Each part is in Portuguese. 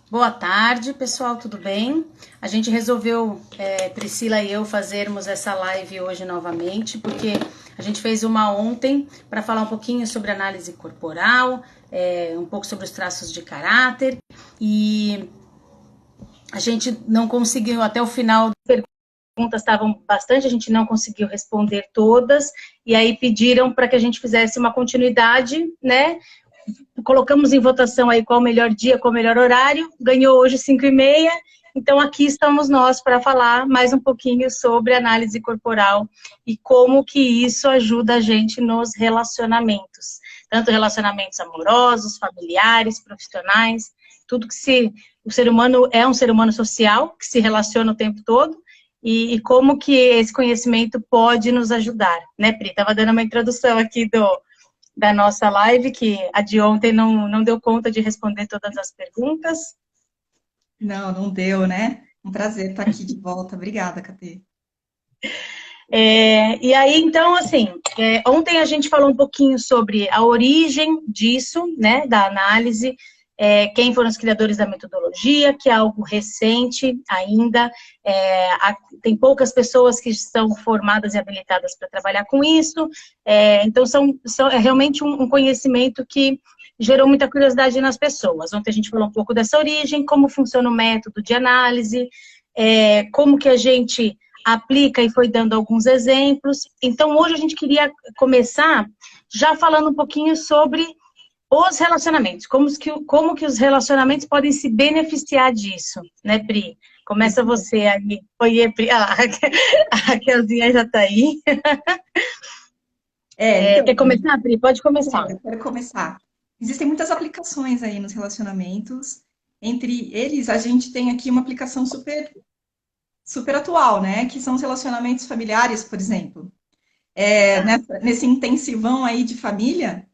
Boa tarde, pessoal, tudo bem? A gente resolveu, Priscila e eu, fazermos essa live hoje novamente, porque a gente fez uma ontem para falar um pouquinho sobre análise corporal, um pouco sobre os traços de caráter, e a gente não conseguiu, até o final, as perguntas estavam bastante, a gente não conseguiu responder todas, e aí pediram para que a gente fizesse uma continuidade, né? Colocamos em votação aí qual o melhor dia, qual o melhor horário, ganhou hoje 5h30, então aqui estamos nós para falar mais um pouquinho sobre análise corporal e como que isso ajuda a gente nos relacionamentos, tanto relacionamentos amorosos, familiares, profissionais, tudo o ser humano é um ser humano social, que se relaciona o tempo todo, e como que esse conhecimento pode nos ajudar, né, Pri? Estava dando uma introdução aqui da nossa live, que a de ontem não deu conta de responder todas as perguntas. Não, não deu, né? Um prazer estar aqui de volta. Obrigada, Catê. E aí, então, assim, ontem a gente falou um pouquinho sobre a origem disso, né, da análise, quem foram os criadores da metodologia, que é algo recente ainda, tem poucas pessoas que estão formadas e habilitadas para trabalhar com isso, então é realmente um conhecimento que gerou muita curiosidade nas pessoas. Ontem a gente falou um pouco dessa origem, como funciona o método de análise, como que a gente aplica e foi dando alguns exemplos. Então, hoje a gente queria começar já falando um pouquinho sobre os relacionamentos, como que os relacionamentos podem se beneficiar disso, né, Pri? Começa você aí. Oi, Pri. Ah, a Kelzinha já está aí. Então, Quer começar, Pri? Pode começar. eu quero começar. Existem muitas aplicações aí nos relacionamentos. Entre eles, a gente tem aqui uma aplicação super atual, né? Que são os relacionamentos familiares, por exemplo. Tá. Nesse intensivão aí de família,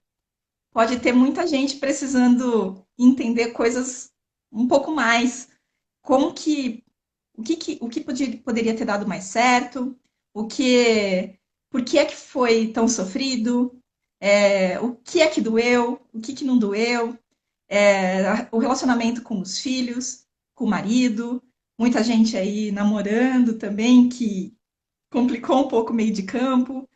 pode ter muita gente precisando entender coisas um pouco mais. Como que poderia ter dado mais certo, o que, por que é que foi tão sofrido, o que é que doeu, o que não doeu, o relacionamento com os filhos, com o marido, muita gente aí namorando também que complicou um pouco o meio de campo.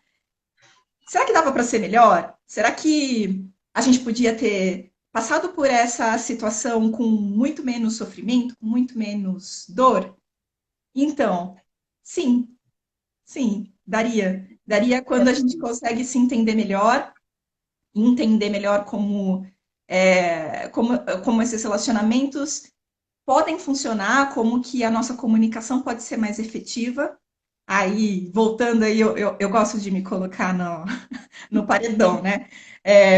Será que dava para ser melhor? Será que a gente podia ter passado por essa situação com muito menos sofrimento, com muito menos dor? Então, sim, sim, daria. Daria quando a gente consegue se entender melhor como esses relacionamentos podem funcionar, como que a nossa comunicação pode ser mais efetiva. Aí, voltando aí, eu gosto de me colocar no paredão, né?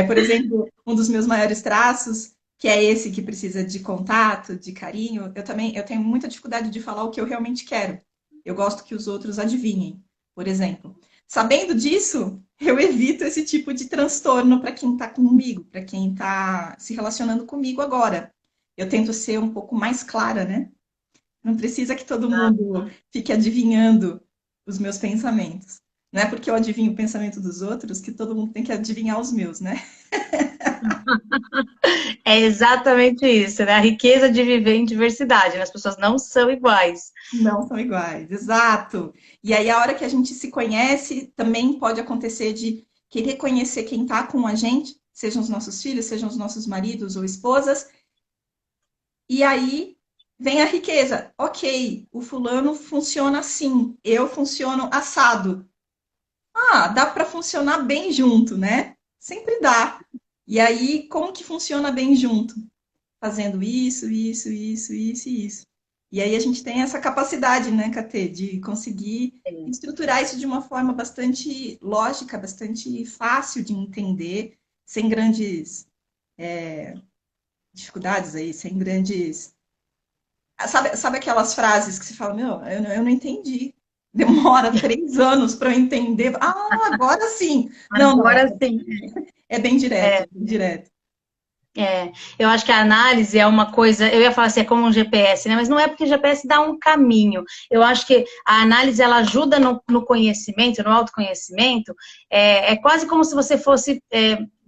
Por exemplo, um dos meus maiores traços, que é esse que precisa de contato, de carinho, eu tenho muita dificuldade de falar o que eu realmente quero. Eu gosto que os outros adivinhem, por exemplo. Sabendo disso, eu evito esse tipo de transtorno para quem está comigo, para quem está se relacionando comigo agora. Eu tento ser um pouco mais clara, né? Não precisa que todo mundo fique adivinhando os meus pensamentos. Não é porque eu adivinho o pensamento dos outros que todo mundo tem que adivinhar os meus, né? É exatamente isso, né? A riqueza de viver em diversidade, né? As pessoas não são iguais. Não são iguais, exato. E aí, a hora que a gente se conhece, também pode acontecer de querer conhecer quem está com a gente, sejam os nossos filhos, sejam os nossos maridos ou esposas, e aí vem a riqueza. Ok, o fulano funciona assim, eu funciono assado. Ah, dá para funcionar bem junto, né? Sempre dá. E aí, como que funciona bem junto? Fazendo isso e isso. E aí a gente tem essa capacidade, né, Catê, de conseguir estruturar isso de uma forma bastante lógica, bastante fácil de entender, sem grandes dificuldades aí, sem grandes. Sabe aquelas frases que se fala, meu, eu não entendi. Demora 3 anos para eu entender. Ah, agora sim. Não, não, Agora sim. é bem direto, bem direto. Eu acho que a análise é uma coisa, eu ia falar assim, é como um GPS, né? Mas não é porque o GPS dá um caminho. Eu acho que a análise, ela ajuda no conhecimento, no autoconhecimento. É quase como se você fosse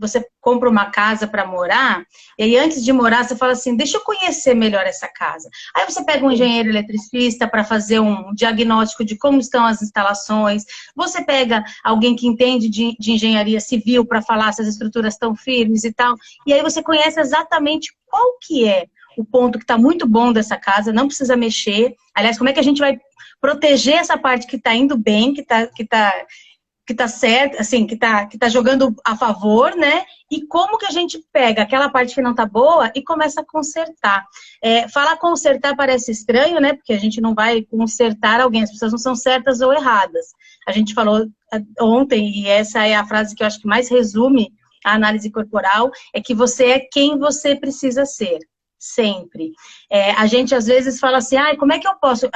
você compra uma casa para morar, e aí antes de morar você fala assim, deixa eu conhecer melhor essa casa. Aí você pega um engenheiro eletricista para fazer um diagnóstico de como estão as instalações, você pega alguém que entende de engenharia civil para falar se as estruturas estão firmes e tal, e aí você conhece exatamente qual que é o ponto que está muito bom dessa casa, não precisa mexer. Aliás, como é que a gente vai proteger essa parte que está indo bem, que tá certo, assim, que tá jogando a favor, né? E como que a gente pega aquela parte que não tá boa e começa a consertar. Falar consertar parece estranho, né? Porque a gente não vai consertar alguém, as pessoas não são certas ou erradas. A gente falou ontem, e essa é a frase que eu acho que mais resume a análise corporal, é que você é quem você precisa ser. Sempre. A gente às vezes fala assim, como é que eu posso,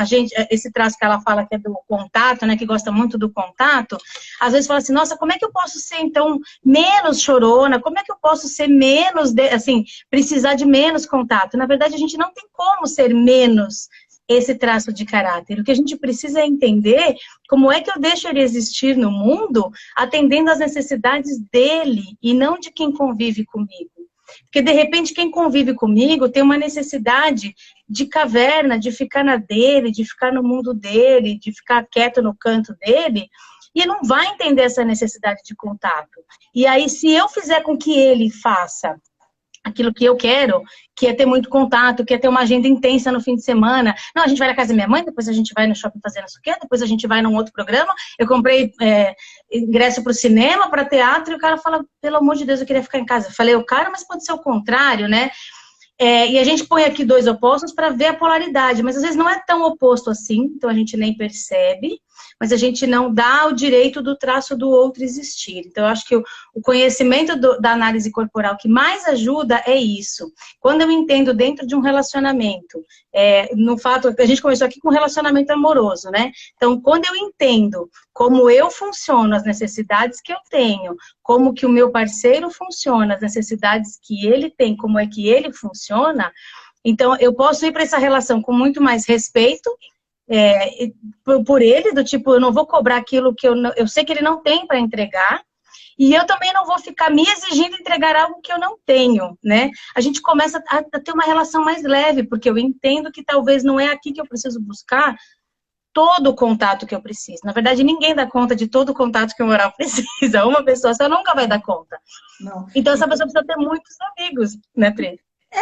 esse traço que ela fala que é do contato, né, que gosta muito do contato, às vezes fala assim, nossa, como é que eu posso ser então menos chorona, como é que eu posso ser menos, assim, precisar de menos contato? Na verdade, a gente não tem como ser menos esse traço de caráter. O que a gente precisa é entender como é que eu deixo ele existir no mundo atendendo às necessidades dele e não de quem convive comigo. Porque, de repente, quem convive comigo tem uma necessidade de caverna, de ficar na dele, de ficar no mundo dele, de ficar quieto no canto dele, e não vai entender essa necessidade de contato. E aí, se eu fizer com que ele faça aquilo que eu quero, que é ter muito contato, que é ter uma agenda intensa no fim de semana. Não, a gente vai na casa da minha mãe, depois a gente vai no shopping fazer não sei o quê, depois a gente vai num outro programa. Eu comprei ingresso para o cinema, para teatro, e o cara fala, pelo amor de Deus, eu queria ficar em casa. Eu falei, cara, mas pode ser o contrário, né? E a gente põe aqui dois opostos para ver a polaridade, mas às vezes não é tão oposto assim, então a gente nem percebe, mas a gente não dá o direito do traço do outro existir. Então, eu acho que o conhecimento da análise corporal que mais ajuda é isso. Quando eu entendo dentro de um relacionamento, no fato, a gente começou aqui com relacionamento amoroso, né? Então, quando eu entendo como eu funciono, as necessidades que eu tenho, como que o meu parceiro funciona, as necessidades que ele tem, como é que ele funciona, então eu posso ir para essa relação com muito mais respeito por ele, do tipo, eu não vou cobrar aquilo que eu sei que ele não tem para entregar, e eu também não vou ficar me exigindo entregar algo que eu não tenho, né? A gente começa a ter uma relação mais leve, porque eu entendo que talvez não é aqui que eu preciso buscar todo o contato que eu preciso. Na verdade, ninguém dá conta de todo o contato que o oral precisa. Uma pessoa só nunca vai dar conta. Não. Então, essa pessoa precisa ter muitos amigos, né, Pri?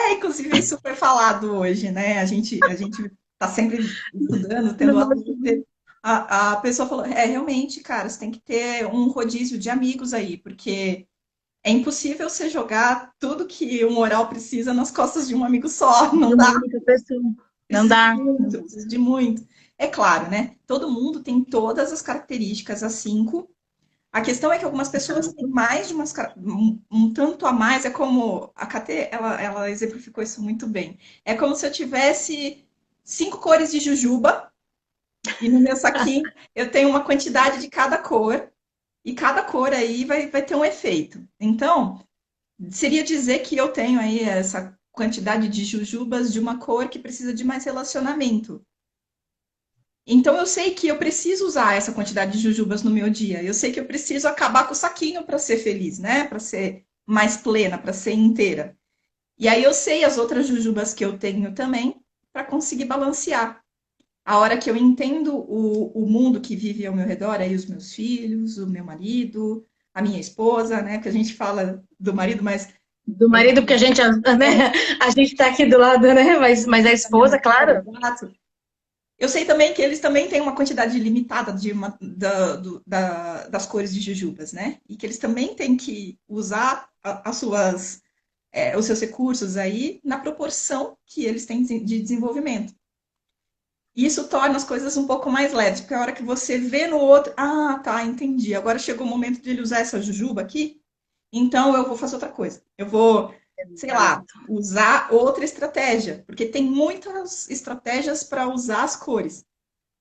Inclusive, isso foi falado hoje, né? A gente tá sempre estudando, tendo aula. A pessoa falou, realmente, cara, você tem que ter um rodízio de amigos aí, porque é impossível você jogar tudo que um oral precisa nas costas de um amigo só. Não dá. Não dá. Precisa de muito. É claro, né? Todo mundo tem todas as características, as 5. A questão é que algumas pessoas têm mais de umas, um tanto a mais, é como a Kate, ela exemplificou isso muito bem. É como se eu tivesse 5 cores de jujuba e no meu saquinho eu tenho uma quantidade de cada cor e cada cor aí vai ter um efeito. Então, seria dizer que eu tenho aí essa quantidade de jujubas de uma cor que precisa de mais relacionamento. Então eu sei que eu preciso usar essa quantidade de jujubas no meu dia. Eu sei que eu preciso acabar com o saquinho para ser feliz, né? Para ser mais plena, para ser inteira. E aí eu sei as outras jujubas que eu tenho também para conseguir balancear. A hora que eu entendo o mundo que vive ao meu redor, aí os meus filhos, o meu marido, a minha esposa, né? Que a gente fala do marido, mas do marido, porque a gente, né? A gente tá aqui do lado, né? Mas a esposa, claro. Eu sei também que eles também têm uma quantidade limitada das cores de jujubas, né? E que eles também têm que usar os seus recursos aí na proporção que eles têm de desenvolvimento. Isso torna as coisas um pouco mais leves, porque a hora que você vê no outro, tá, entendi. Agora chegou o momento de ele usar essa jujuba aqui, então eu vou fazer outra coisa. Eu vou, sei lá, usar outra estratégia, porque tem muitas estratégias para usar as cores,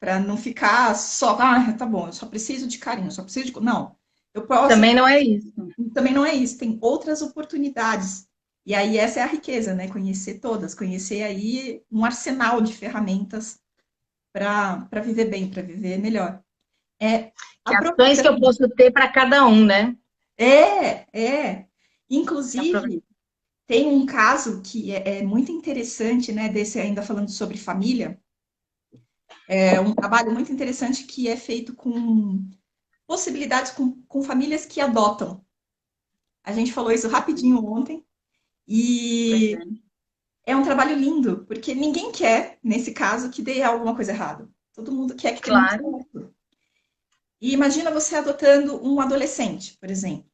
para não ficar só, tá bom, eu só preciso de carinho, eu só preciso de. Não, eu posso. Também não é isso. Também não é isso, tem outras oportunidades. E aí essa é a riqueza, né? Conhecer todas, conhecer aí um arsenal de ferramentas para viver bem, para viver melhor. Que ações que eu posso ter para cada um, né? É. Aproveita. Inclusive, tem um caso que é muito interessante, né, desse ainda falando sobre família, é um trabalho muito interessante que é feito com possibilidades com famílias que adotam. A gente falou isso rapidinho ontem, Pois e é. é um trabalho lindo, porque ninguém quer, nesse caso, que dê alguma coisa errada. Todo mundo quer que dê muito Claro, certo. E imagina você adotando um adolescente, por exemplo.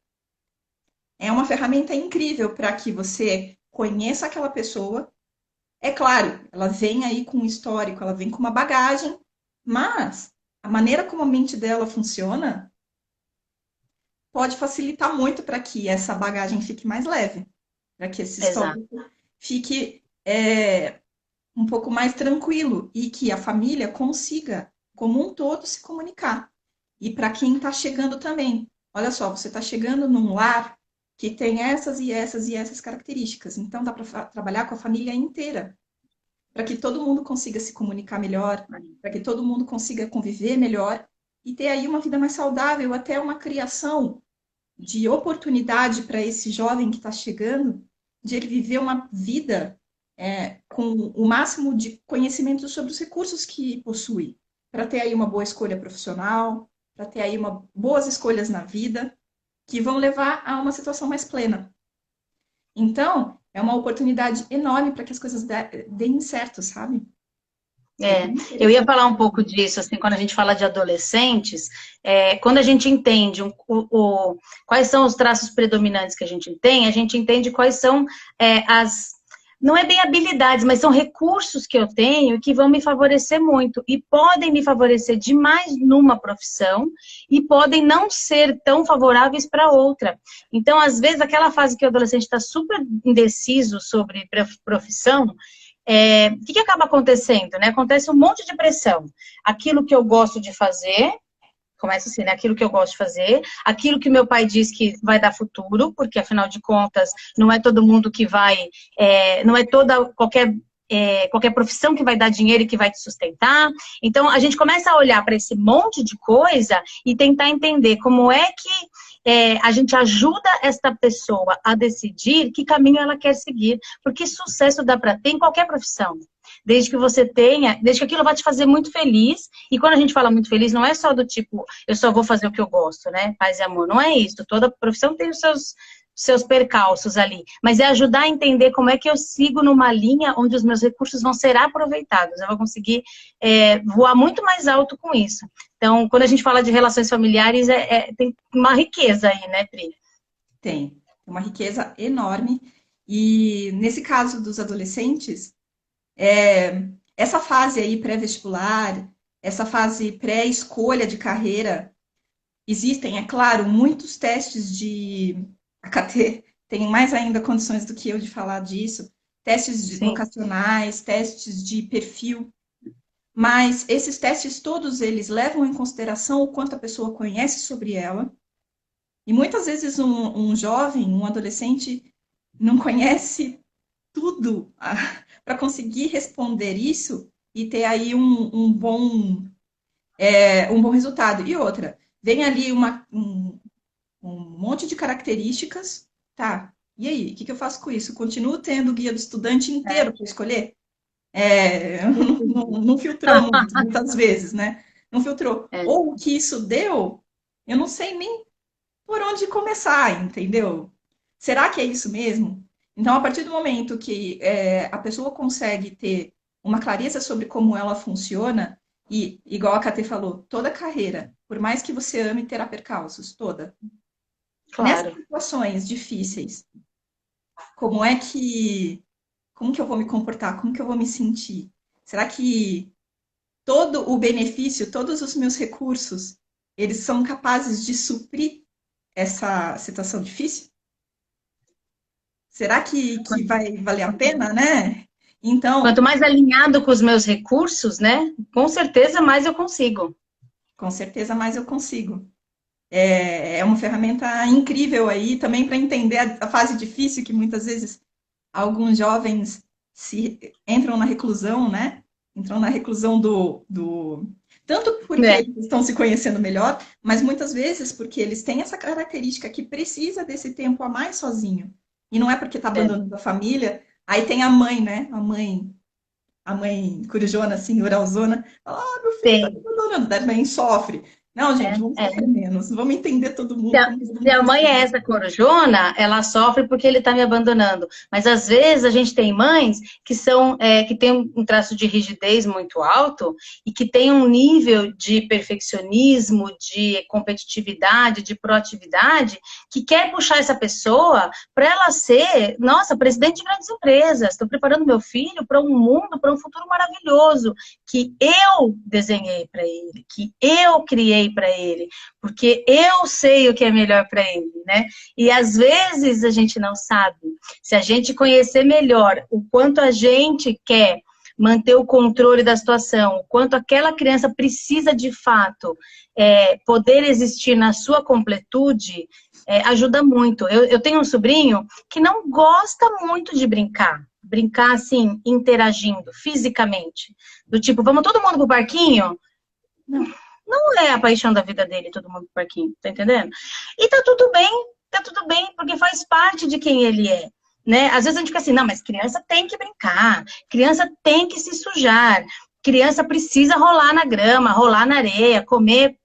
É uma ferramenta incrível para que você conheça aquela pessoa. É claro, ela vem aí com um histórico, ela vem com uma bagagem, mas a maneira como a mente dela funciona pode facilitar muito para que essa bagagem fique mais leve, para que esse exato. histórico fique um pouco mais tranquilo e que a família consiga, como um todo, se comunicar. E para quem está chegando também. Olha só, você está chegando num lar que tem essas e essas e essas características. Então, dá para trabalhar com a família inteira, para que todo mundo consiga se comunicar melhor, para que todo mundo consiga conviver melhor e ter aí uma vida mais saudável, até uma criação de oportunidade para esse jovem que está chegando, de ele viver uma vida com o máximo de conhecimento sobre os recursos que possui, para ter aí uma boa escolha profissional, para ter aí boas escolhas na vida, que vão levar a uma situação mais plena. Então, é uma oportunidade enorme para que as coisas deem certo, sabe? É É, bem eu ia interessante. falar um pouco disso, assim, quando a gente fala de adolescentes, quando a gente entende quais são os traços predominantes que a gente entende quais são não é bem habilidades, mas são recursos que eu tenho que vão me favorecer muito e podem me favorecer demais numa profissão e podem não ser tão favoráveis para outra. Então, às vezes, aquela fase que o adolescente está super indeciso sobre profissão, o que acaba acontecendo, né? Acontece um monte de pressão. Aquilo que eu gosto de fazer, começa assim, né? Aquilo que eu gosto de fazer, aquilo que meu pai diz que vai dar futuro, porque afinal de contas, não é todo mundo que vai, não é qualquer profissão que vai dar dinheiro e que vai te sustentar. Então, a gente começa a olhar para esse monte de coisa e tentar entender como é que a gente ajuda esta pessoa a decidir que caminho ela quer seguir. Porque sucesso dá para ter em qualquer profissão. Desde que você tenha, desde que aquilo vai te fazer muito feliz. E quando a gente fala muito feliz, não é só do tipo, eu só vou fazer o que eu gosto, né? Paz e amor. Não é isso. Toda profissão tem os seus percalços ali, mas é ajudar a entender como é que eu sigo numa linha onde os meus recursos vão ser aproveitados, eu vou conseguir voar muito mais alto com isso. Então, quando a gente fala de relações familiares, tem uma riqueza aí, né, Pri? Tem uma riqueza enorme. E nesse caso dos adolescentes, essa fase aí pré-vestibular, essa fase pré-escolha de carreira, existem, é claro, muitos testes de a KT tem mais ainda condições do que eu de falar disso, Sim, vocacionais, testes de perfil, mas esses testes todos eles levam em consideração o quanto a pessoa conhece sobre ela, e muitas vezes um jovem, um adolescente não conhece tudo para conseguir responder isso e ter aí um bom resultado. E outra, vem ali um monte de características, tá? E aí, o que eu faço com isso? Continuo tendo o guia do estudante inteiro para escolher? Não filtrou muito, muitas vezes, né? Não filtrou. é, Ou o que isso deu, eu não sei nem por onde começar, entendeu? Será que é isso mesmo? Então, a partir do momento que a pessoa consegue ter uma clareza sobre como ela funciona, e, igual a Katê falou, toda carreira, por mais que você ame, terá percalços, toda. Nessas claro. situações difíceis, como que eu vou me comportar? Como que eu vou me sentir? Será que todo o benefício, todos os meus recursos, eles são capazes de suprir essa situação difícil? Será que vai valer a pena, né? Então, Quanto mais alinhado com os meus recursos, né, com certeza mais eu consigo. com certeza mais eu consigo. É uma ferramenta incrível aí também para entender a fase difícil que muitas vezes alguns jovens se entram na reclusão, né? entram na reclusão tanto porque É, eles estão se conhecendo melhor, mas muitas vezes porque eles têm essa característica que precisa desse tempo a mais sozinho. E não é porque está é, abandonando a família, aí tem a mãe, né? A mãe corujona, assim, oralzona, fala, ah, meu filho está me tem. abandonando, daí também sofre. Não, gente, vamos É. sofrer menos, vamos entender todo Se mundo a, como todo se mundo a mãe é precisa. essa corujona, ela sofre porque ele está me abandonando. Mas às vezes a gente tem mães que são que têm um traço de rigidez muito alto e que tem um nível de perfeccionismo, de competitividade, de proatividade, que quer puxar essa pessoa para ela ser, nossa, presidente de grandes empresas. Estou preparando meu filho para um mundo, para um futuro maravilhoso que eu desenhei para ele, que eu criei para ele, porque eu sei o que é melhor para ele, né? E às vezes a gente não sabe. Se a gente conhecer melhor o quanto a gente quer manter o controle da situação, o quanto aquela criança precisa de fato poder existir na sua completude, ajuda muito. Eu tenho um sobrinho que não gosta muito de brincar assim, interagindo fisicamente, do tipo, vamos todo mundo pro parquinho? Não, não é a paixão da vida dele, todo mundo pro parquinho, tá entendendo? E tá tudo bem, porque faz parte de quem ele é. Né? Às vezes a gente fica assim, não, mas criança tem que brincar, criança tem que se sujar, criança precisa rolar na grama, rolar na areia, comer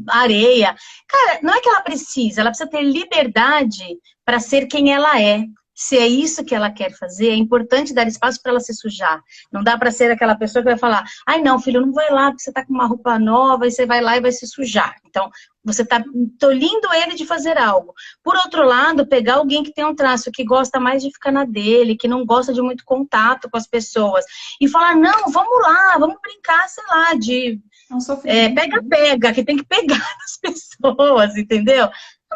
areia. Cara, não é que ela precisa ter liberdade para ser quem ela é. Se é isso que ela quer fazer, é importante dar espaço para ela se sujar. Não dá para ser aquela pessoa que vai falar, ai não, filho, não vai lá, porque você tá com uma roupa nova e você vai lá e vai se sujar. Então, você tá tolhindo ele de fazer algo. Por outro lado, pegar alguém que tem um traço que gosta mais de ficar na dele, que não gosta de muito contato com as pessoas, e falar, não, vamos lá, vamos brincar, sei lá, de É um sofrimento, né? pega-pega, que tem que pegar nas pessoas, entendeu?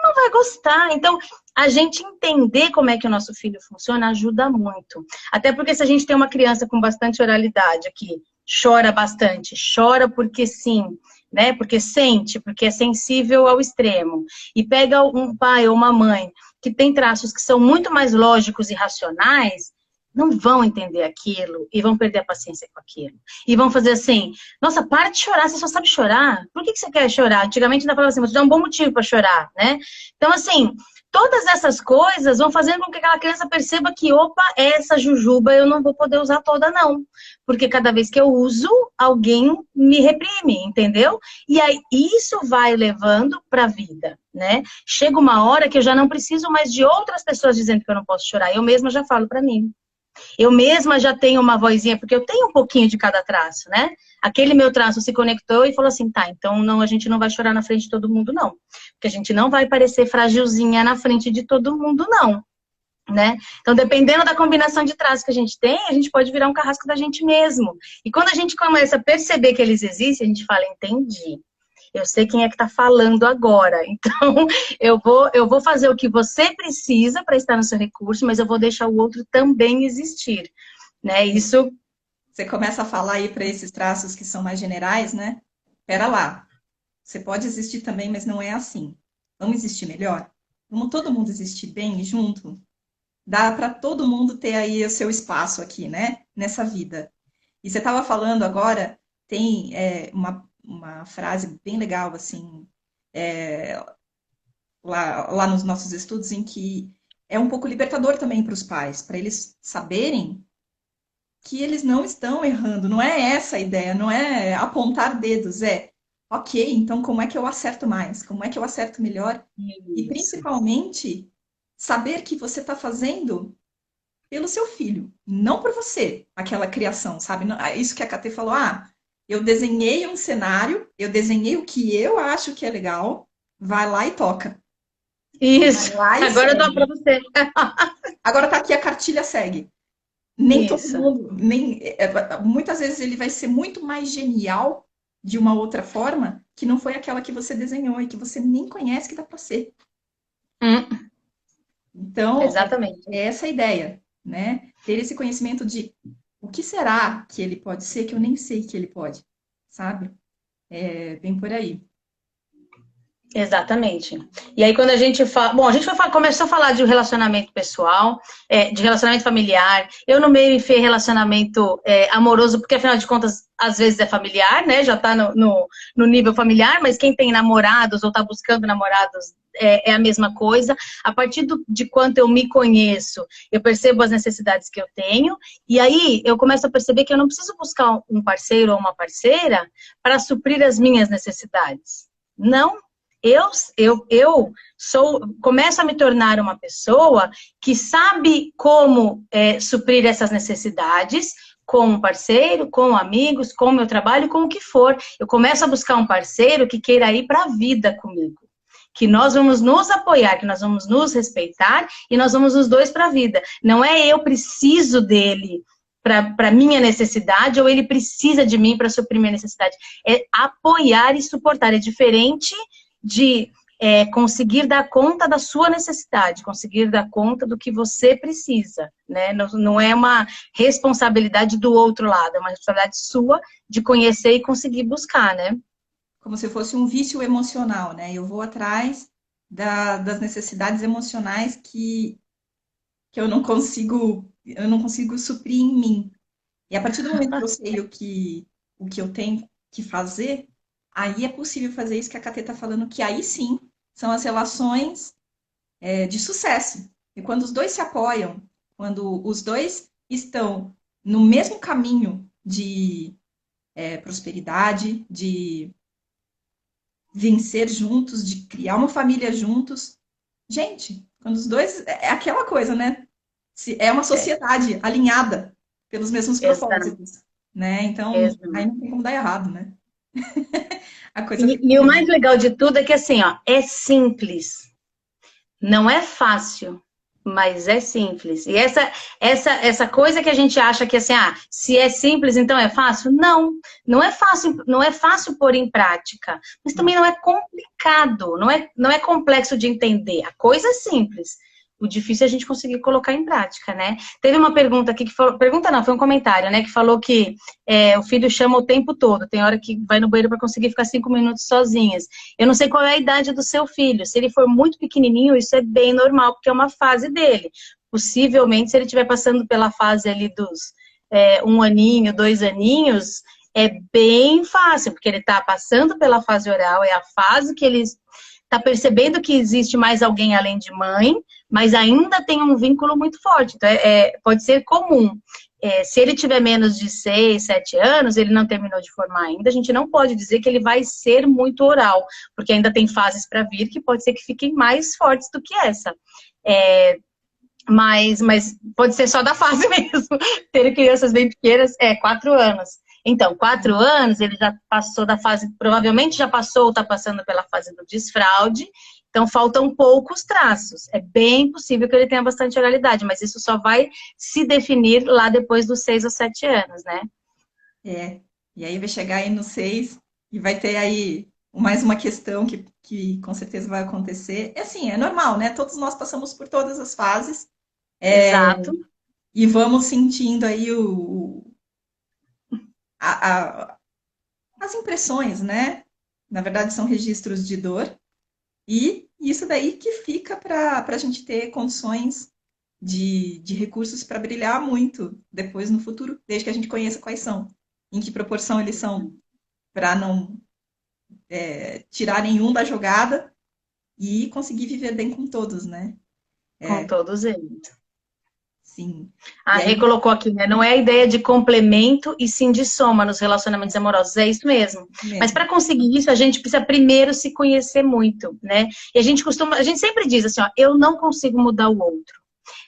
Não vai gostar. Então, a gente entender como é que o nosso filho funciona ajuda muito. Até porque se a gente tem uma criança com bastante oralidade aqui, chora bastante, chora porque sim, né? Porque sente, porque é sensível ao extremo. E pega um pai ou uma mãe que tem traços que são muito mais lógicos e racionais, não vão entender aquilo e vão perder a paciência com aquilo. E vão fazer assim, nossa, para de chorar, você só sabe chorar. Por que você quer chorar? Antigamente ainda falava assim, você dá um bom motivo para chorar, né? Então, assim, todas essas coisas vão fazendo com que aquela criança perceba que, opa, essa jujuba eu não vou poder usar toda, não. Porque cada vez que eu uso, alguém me reprime, entendeu? E aí, isso vai levando para a vida, né? Chega uma hora que eu já não preciso mais de outras pessoas dizendo que eu não posso chorar. Eu mesma já falo para mim. Eu mesma já tenho uma vozinha, porque eu tenho um pouquinho de cada traço, né? Aquele meu traço se conectou e falou assim, tá, então não, a gente não vai chorar na frente de todo mundo, não. Porque a gente não vai parecer frágilzinha na frente de todo mundo, não. Né? Então, dependendo da combinação de traços que a gente tem, a gente pode virar um carrasco da gente mesmo. E quando a gente começa a perceber que eles existem, a gente fala, entendi. Eu sei quem é que está falando agora. Então, eu vou fazer o que você precisa para estar no seu recurso, mas eu vou deixar o outro também existir. Né? Isso. Você começa a falar aí para esses traços que são mais generais, né? Pera lá, você pode existir também, mas não é assim. Vamos existir melhor? Vamos todo mundo existir bem e junto? Dá para todo mundo ter aí o seu espaço aqui, né? Nessa vida. E você estava falando agora, tem uma frase bem legal, assim, é, lá nos nossos estudos, em que é um pouco libertador também para os pais, para eles saberem que eles não estão errando. Não é essa a ideia, não é apontar dedos, ok, então como é que eu acerto mais? Como é que eu acerto melhor? E Isso. principalmente saber que você está fazendo pelo seu filho, não por você, aquela criação, sabe? Isso que a Katê falou, eu desenhei um cenário, eu desenhei o que eu acho que é legal, vai lá e toca. Vai Isso. lá e Agora eu dou para segue. você. Agora tá aqui a cartilha segue. Nem todo Isso. mundo, muitas vezes ele vai ser muito mais genial de uma outra forma que não foi aquela que você desenhou e que você nem conhece que dá para ser. Hum, Então, exatamente. é essa a ideia, né? Ter esse conhecimento de o que será que ele pode ser que eu nem sei que ele pode, sabe? É bem por aí. Exatamente. E aí quando a gente fala, bom, a gente começou a falar de relacionamento pessoal, de relacionamento familiar. Eu no meio enfiei relacionamento amoroso, porque afinal de contas, às vezes é familiar, né? Já tá no nível familiar, mas quem tem namorados ou tá buscando namorados é a mesma coisa. A partir de quanto eu me conheço, eu percebo as necessidades que eu tenho, e aí eu começo a perceber que eu não preciso buscar um parceiro ou uma parceira para suprir as minhas necessidades. Não. Eu começo a me tornar uma pessoa que sabe como suprir essas necessidades com um parceiro, com amigos, com o meu trabalho, com o que for. Eu começo a buscar um parceiro que queira ir para a vida comigo. Que nós vamos nos apoiar, que nós vamos nos respeitar e nós vamos os dois para a vida. Não é eu preciso dele para minha necessidade ou ele precisa de mim para suprir minha necessidade. É apoiar e suportar. É diferente de conseguir dar conta da sua necessidade, conseguir dar conta do que você precisa, né? Não é uma responsabilidade do outro lado, é uma responsabilidade sua de conhecer e conseguir buscar, né? Como se fosse um vício emocional, né? Eu vou atrás das necessidades emocionais que eu não consigo suprir em mim. E a partir do momento que eu sei o que eu tenho que fazer, aí é possível fazer isso que a Catê está falando, que aí sim são as relações de sucesso. E quando os dois se apoiam, quando os dois estão no mesmo caminho de prosperidade, de vencer juntos, de criar uma família juntos. Gente, quando os dois. É aquela coisa, né? É uma sociedade alinhada pelos mesmos Exato. propósitos, né? Então, aí Exato. não tem como dar errado, né? A coisa fica E o melhor. mais legal de tudo é que assim, ó, é simples. Não é fácil, mas é simples. E essa coisa que a gente acha que assim, se é simples, então é fácil? Não, não é fácil pôr em prática, mas também não é complicado, não é complexo de entender. A coisa é simples. O difícil é a gente conseguir colocar em prática, né? Teve uma pergunta aqui que falou, pergunta não, foi um comentário, né? Que falou que o filho chama o tempo todo, tem hora que vai no banheiro para conseguir ficar 5 minutos sozinhas. Eu não sei qual é a idade do seu filho. Se ele for muito pequenininho, isso é bem normal, porque é uma fase dele. Possivelmente, se ele estiver passando pela fase ali dos 1 aninho, 2 aninhos, é bem fácil, porque ele está passando pela fase oral, é a fase que ele está percebendo que existe mais alguém além de mãe, mas ainda tem um vínculo muito forte. Então, pode ser comum. Se ele tiver menos de 6, 7 anos, ele não terminou de formar ainda, a gente não pode dizer que ele vai ser muito oral, porque ainda tem fases para vir que pode ser que fiquem mais fortes do que essa. Mas pode ser só da fase mesmo. Ter crianças bem pequenas, 4 anos. Então, 4 anos, ele já passou da fase, provavelmente já passou ou está passando pela fase do desfraude, então faltam poucos traços. É bem possível que ele tenha bastante oralidade, mas isso só vai se definir lá depois dos 6 ou 7 anos, né? E aí vai chegar aí no 6 e vai ter aí mais uma questão que com certeza vai acontecer. É assim, é normal, né? Todos nós passamos por todas as fases. Exato. E vamos sentindo aí as impressões, né? Na verdade, são registros de dor. E isso daí que fica para a gente ter condições de recursos para brilhar muito depois no futuro, desde que a gente conheça quais são, em que proporção eles são, para não tirar nenhum da jogada e conseguir viver bem com todos, né? Com todos eles. Sim. A E Rê aí, colocou aqui, né? Não é a ideia de complemento e sim de soma nos relacionamentos amorosos. É isso mesmo. Mas mesmo. para conseguir isso, a gente precisa primeiro se conhecer muito, né? E a gente sempre diz assim, ó, eu não consigo mudar o outro.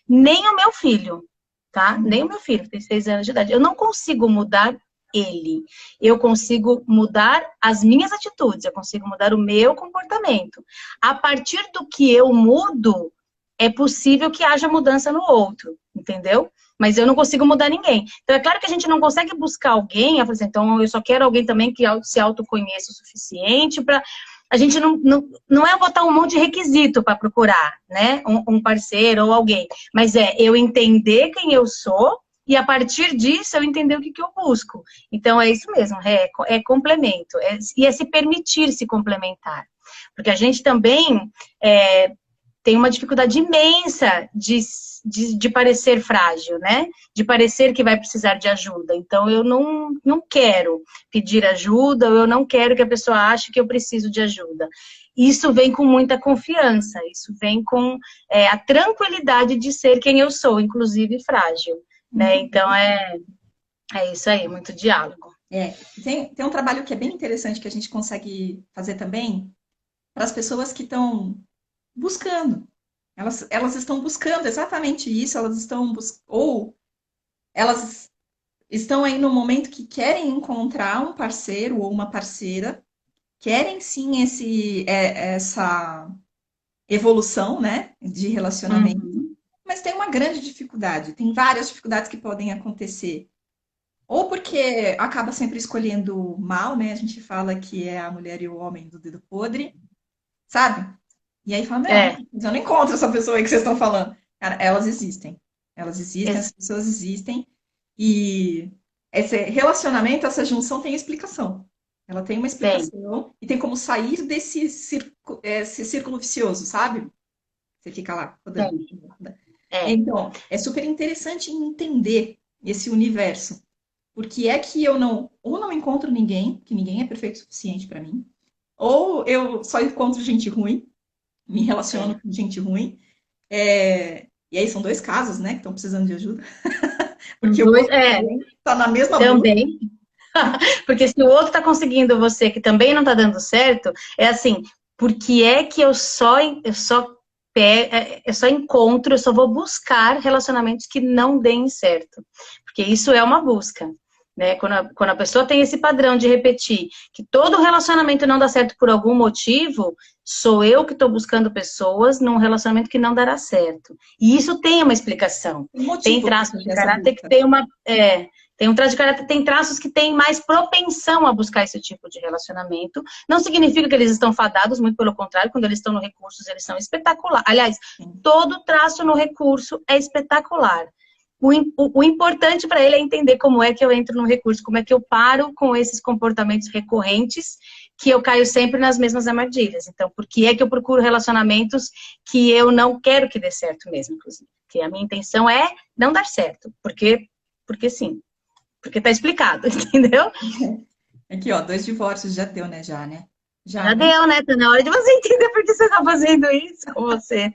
Nem o meu filho, tá? Nem o meu filho, que tem 6 anos de idade. Eu não consigo mudar ele. Eu consigo mudar as minhas atitudes, eu consigo mudar o meu comportamento. A partir do que eu mudo, é possível que haja mudança no outro, entendeu? Mas eu não consigo mudar ninguém. Então, é claro que a gente não consegue buscar alguém, assim, então eu só quero alguém também que se autoconheça o suficiente para... A gente não é botar um monte de requisito para procurar, né? Um parceiro ou alguém. Mas eu entender quem eu sou e a partir disso eu entender o que eu busco. Então, é isso mesmo, é complemento. E é se permitir se complementar. Porque a gente também tem uma dificuldade imensa de parecer frágil, né? De parecer que vai precisar de ajuda. Então, eu não quero pedir ajuda, ou eu não quero que a pessoa ache que eu preciso de ajuda. Isso vem com muita confiança, isso vem com a tranquilidade de ser quem eu sou, inclusive frágil, né? Então, é isso aí, muito diálogo. Tem um trabalho que é bem interessante que a gente consegue fazer também para as pessoas que estão buscando. Elas estão buscando exatamente isso, ou elas estão aí no momento que querem encontrar um parceiro ou uma parceira, querem sim essa evolução, né, de relacionamento, mas tem uma grande dificuldade, tem várias dificuldades que podem acontecer. Ou porque acaba sempre escolhendo mal, né? A gente fala que é a mulher e o homem do dedo podre, sabe? E aí fala, não, mas eu não encontro essa pessoa aí que vocês estão falando. Cara, elas existem. Elas existem, as pessoas existem. E esse relacionamento, essa junção tem explicação. Ela tem uma explicação e tem como sair esse círculo vicioso, sabe? Você fica lá rodando. Então, é super interessante entender esse universo. Porque é que eu não encontro ninguém, que ninguém é perfeito o suficiente para mim, ou eu só encontro gente ruim, me relaciono com gente ruim. E aí são dois casos, né, que estão precisando de ajuda. Porque o outro está na mesma também. Porque se o outro está conseguindo você, que também não está dando certo, é assim, porque é que eu só encontro, eu só vou buscar relacionamentos que não deem certo. Porque isso é uma busca. Né? Quando a pessoa tem esse padrão de repetir que todo relacionamento não dá certo por algum motivo, sou eu que estou buscando pessoas num relacionamento que não dará certo. E isso tem uma explicação. Tem traços de caráter que tem uma... tem um traço de caráter, tem traços que têm mais propensão a buscar esse tipo de relacionamento. Não significa que eles estão fadados, muito pelo contrário, quando eles estão no recurso, eles são espetaculares. Aliás, todo traço no recurso é espetacular. O importante para ele é entender como é que eu entro no recurso, como é que eu paro com esses comportamentos recorrentes, que eu caio sempre nas mesmas armadilhas. Então, por que é que eu procuro relacionamentos que eu não quero que dê certo mesmo, inclusive? Porque a minha intenção é não dar certo, porque sim. Porque tá explicado, entendeu? Aqui, ó, 2 divórcios já deu, né? Já, né? Já deu, né? Tá na hora de você entender por que você tá fazendo isso com você.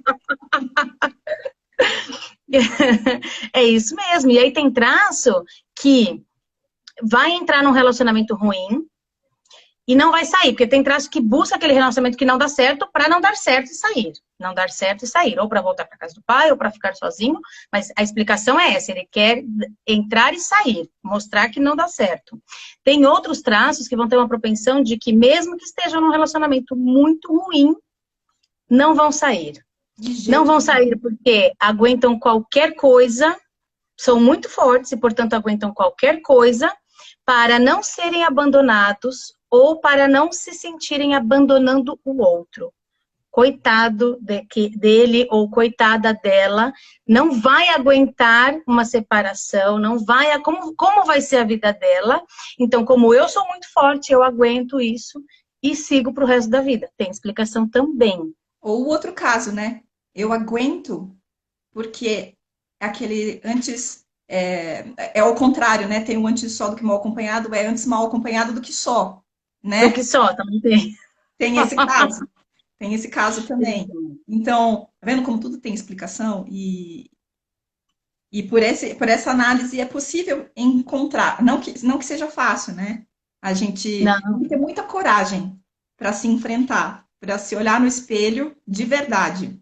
É isso mesmo. E aí tem traço que vai entrar num relacionamento ruim e não vai sair, porque tem traço que busca aquele relacionamento que não dá certo para não dar certo e sair. Não dar certo e sair, ou para voltar para casa do pai, ou para ficar sozinho, mas a explicação é essa, ele quer entrar e sair, mostrar que não dá certo. Tem outros traços que vão ter uma propensão de que mesmo que estejam num relacionamento muito ruim, não vão sair. Não vão sair porque aguentam qualquer coisa, são muito fortes e, portanto, aguentam qualquer coisa para não serem abandonados ou para não se sentirem abandonando o outro. Coitado dele ou coitada dela, não vai aguentar uma separação, não vai... Como vai ser a vida dela? Então, como eu sou muito forte, eu aguento isso e sigo para o resto da vida. Tem explicação também. Ou o outro caso, né? Eu aguento porque aquele antes é o contrário, né? Tem o antes só do que mal acompanhado, é antes mal acompanhado do que só, né? Do que só, também tem. Tem esse caso. Tem esse caso também. Então, tá vendo como tudo tem explicação? E por essa análise é possível encontrar, não que seja fácil, né? A gente tem que ter muita coragem para se enfrentar, para se olhar no espelho de verdade.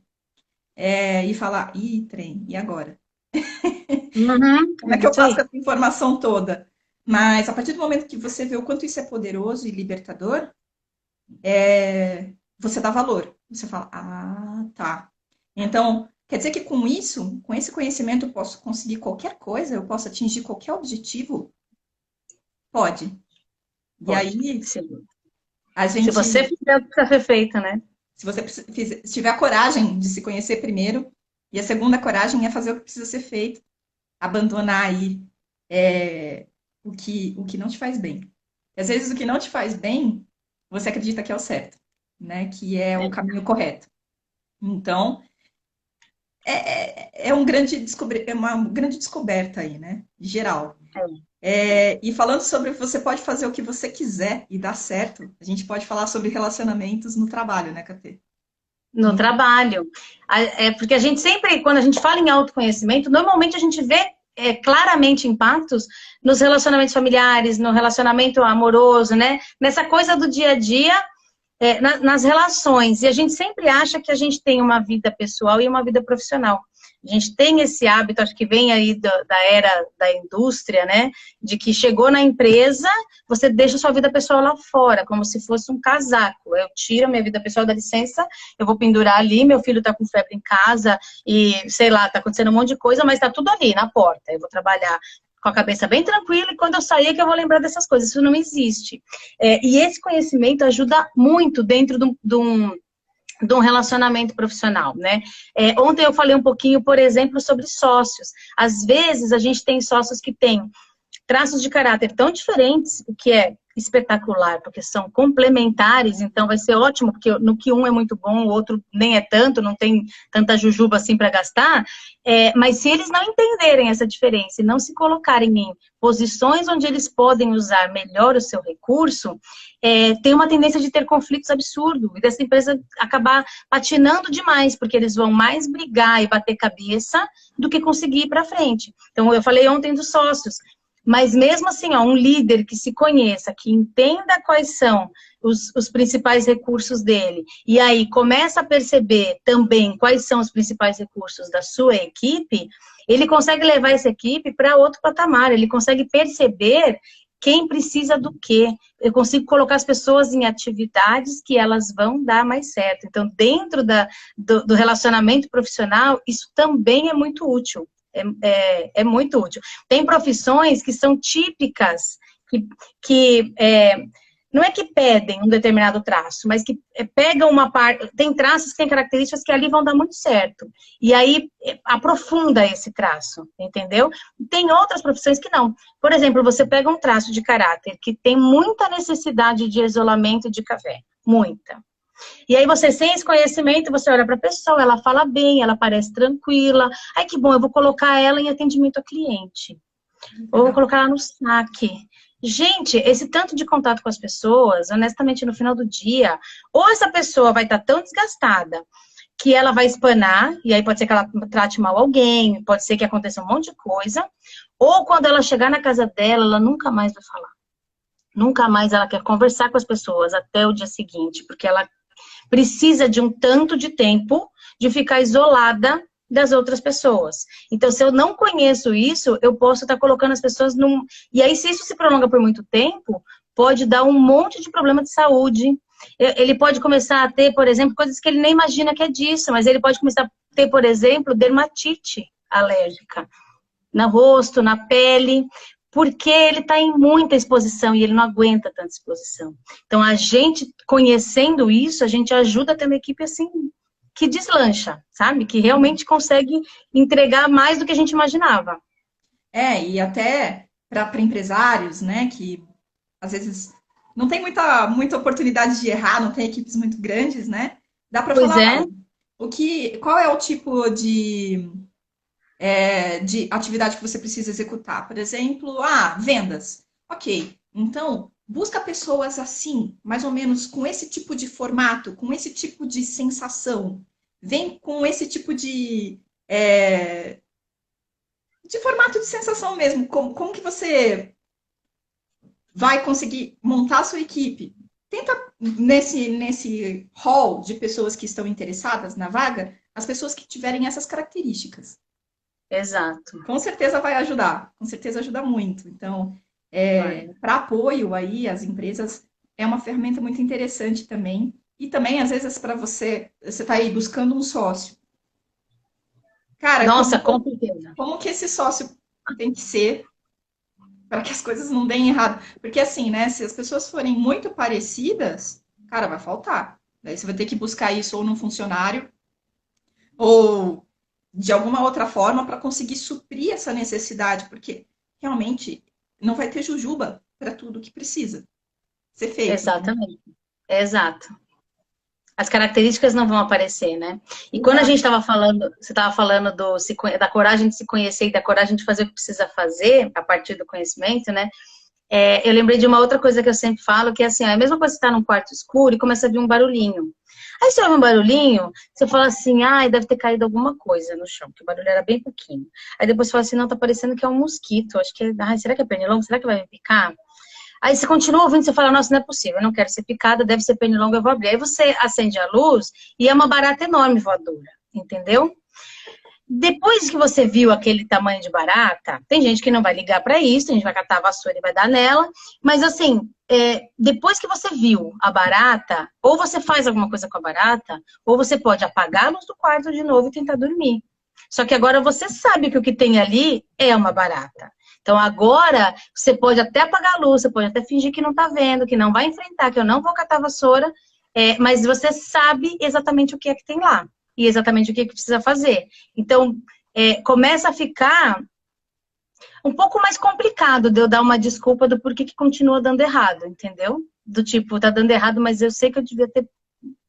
E falar, ih, trem, e agora? Como é que eu passo essa informação toda? Mas a partir do momento que você vê o quanto isso é poderoso e libertador, você dá valor. Você fala, ah, tá. Então, quer dizer que com isso, com esse conhecimento, eu posso conseguir qualquer coisa? Eu posso atingir qualquer objetivo? Pode. E aí, sim. a gente... Se você fizer o que precisa ser feito, né? Se você tiver a coragem de se conhecer primeiro, e a segunda coragem é fazer o que precisa ser feito, abandonar aí o que não te faz bem. E às vezes o que não te faz bem, você acredita que é o certo. né? Que é o caminho correto. Então, é uma grande descoberta aí, né? Geral. E falando sobre você pode fazer o que você quiser e dar certo, a gente pode falar sobre relacionamentos no trabalho, né, Catê? No Muito. trabalho. Porque a gente sempre, quando a gente fala em autoconhecimento, normalmente a gente vê claramente impactos nos relacionamentos familiares, no relacionamento amoroso, né? Nessa coisa do dia a dia, nas relações. E a gente sempre acha que a gente tem uma vida pessoal e uma vida profissional. A gente tem esse hábito, acho que vem aí da era da indústria, né? De que chegou na empresa, você deixa sua vida pessoal lá fora, como se fosse um casaco. Eu tiro a minha vida pessoal, dá licença, eu vou pendurar ali, meu filho tá com febre em casa e, sei lá, tá acontecendo um monte de coisa, mas tá tudo ali na porta. Eu vou trabalhar com a cabeça bem tranquila e quando eu sair é que eu vou lembrar dessas coisas. Isso não existe. E esse conhecimento ajuda muito dentro de um relacionamento profissional, né? Ontem eu falei um pouquinho, por exemplo, sobre sócios. Às vezes a gente tem sócios que têm traços de caráter tão diferentes, o que é espetacular, porque são complementares, então vai ser ótimo, porque no que um é muito bom, o outro nem é tanto, não tem tanta jujuba assim para gastar, mas se eles não entenderem essa diferença e não se colocarem em posições onde eles podem usar melhor o seu recurso, tem uma tendência de ter conflitos absurdos e dessa empresa acabar patinando demais, porque eles vão mais brigar e bater cabeça do que conseguir ir para frente. Então, eu falei ontem dos sócios, mas mesmo assim, ó, um líder que se conheça, que entenda quais são os principais recursos dele, e aí começa a perceber também quais são os principais recursos da sua equipe, ele consegue levar essa equipe para outro patamar, ele consegue perceber quem precisa do quê. Eu consigo colocar as pessoas em atividades que elas vão dar mais certo. Então, dentro do relacionamento profissional, isso também é muito útil. É muito útil. Tem profissões que são típicas, que não é que pedem um determinado traço, mas que pegam uma parte, tem traços, tem características que ali vão dar muito certo. E aí aprofunda esse traço, entendeu? Tem outras profissões que não. Por exemplo, você pega um traço de caráter que tem muita necessidade de isolamento de café, muita. E aí você, sem esse conhecimento, você olha para a pessoa, ela fala bem, ela parece tranquila. Ai, que bom, eu vou colocar ela em atendimento ao cliente. Ou vou colocar ela no saque. Gente, esse tanto de contato com as pessoas, honestamente, no final do dia, ou essa pessoa vai estar tão desgastada que ela vai espanar, e aí pode ser que ela trate mal alguém, pode ser que aconteça um monte de coisa, ou quando ela chegar na casa dela, ela nunca mais vai falar. Nunca mais ela quer conversar com as pessoas até o dia seguinte, porque ela precisa de um tanto de tempo de ficar isolada das outras pessoas. Então, se eu não conheço isso, eu posso estar colocando as pessoas num... E aí, se isso se prolonga por muito tempo, pode dar um monte de problema de saúde. Ele pode começar a ter, por exemplo, coisas que ele nem imagina que é disso, mas ele pode começar a ter, por exemplo, dermatite alérgica no rosto, na pele, porque ele está em muita exposição e ele não aguenta tanta exposição. Então, a gente, conhecendo isso, a gente ajuda a ter uma equipe assim, que deslancha, sabe? Que realmente consegue entregar mais do que a gente imaginava. E até para empresários, né, que às vezes não tem muita oportunidade de errar, não tem equipes muito grandes, né? Dá para Pois falar, é, olha, qual é o tipo de atividade que você precisa executar? Por exemplo, vendas. Ok, então busca pessoas assim, mais ou menos com esse tipo de formato, com esse tipo de sensação. Vem com esse tipo de formato de sensação mesmo. Como que você vai conseguir montar a sua equipe? Tenta nesse hall de pessoas que estão interessadas na vaga, as pessoas que tiverem essas características. exato. Com certeza vai ajudar, com certeza ajuda muito. Então, Vai. para apoio aí às empresas, é uma ferramenta muito interessante também. E também, às vezes, para você está aí buscando um sócio. Cara, Nossa, com certeza. como que esse sócio tem que ser para que as coisas não deem errado? Porque assim, né, se as pessoas forem muito parecidas, cara, vai faltar. Daí você vai ter que buscar isso ou num funcionário, ou de alguma outra forma para conseguir suprir essa necessidade, porque realmente não vai ter jujuba para tudo que precisa ser feito, né? Exatamente. Exato. As características não vão aparecer, né? E quando a gente Exato. estava falando, você estava falando da coragem de se conhecer e da coragem de fazer o que precisa fazer a partir do conhecimento, né? Eu lembrei de uma outra coisa que eu sempre falo, que é assim, ó, é a mesma coisa que você está num quarto escuro e começa a vir um barulhinho. Aí você ouve um barulhinho, você fala assim, ai, deve ter caído alguma coisa no chão, porque o barulho era bem pouquinho. Aí depois você fala assim, não, tá parecendo que é um mosquito, acho que ai, será que é pernilongo? Será que vai me picar? Aí você continua ouvindo, você fala, nossa, não é possível, eu não quero ser picada, deve ser pernilongo, eu vou abrir. Aí você acende a luz e é uma barata enorme voadora, entendeu? Depois que você viu aquele tamanho de barata, tem gente que não vai ligar para isso, a gente vai catar a vassoura e vai dar nela, mas assim, depois que você viu a barata, ou você faz alguma coisa com a barata, ou você pode apagar a luz do quarto de novo e tentar dormir. Só que agora você sabe que o que tem ali é uma barata. Então agora você pode até apagar a luz, você pode até fingir que não está vendo, que não vai enfrentar, que eu não vou catar a vassoura, mas você sabe exatamente o que é que tem lá e exatamente o que é que precisa fazer. Então, começa a ficar um pouco mais complicado de eu dar uma desculpa do porquê que continua dando errado, entendeu? Do tipo, tá dando errado, mas eu sei que eu devia ter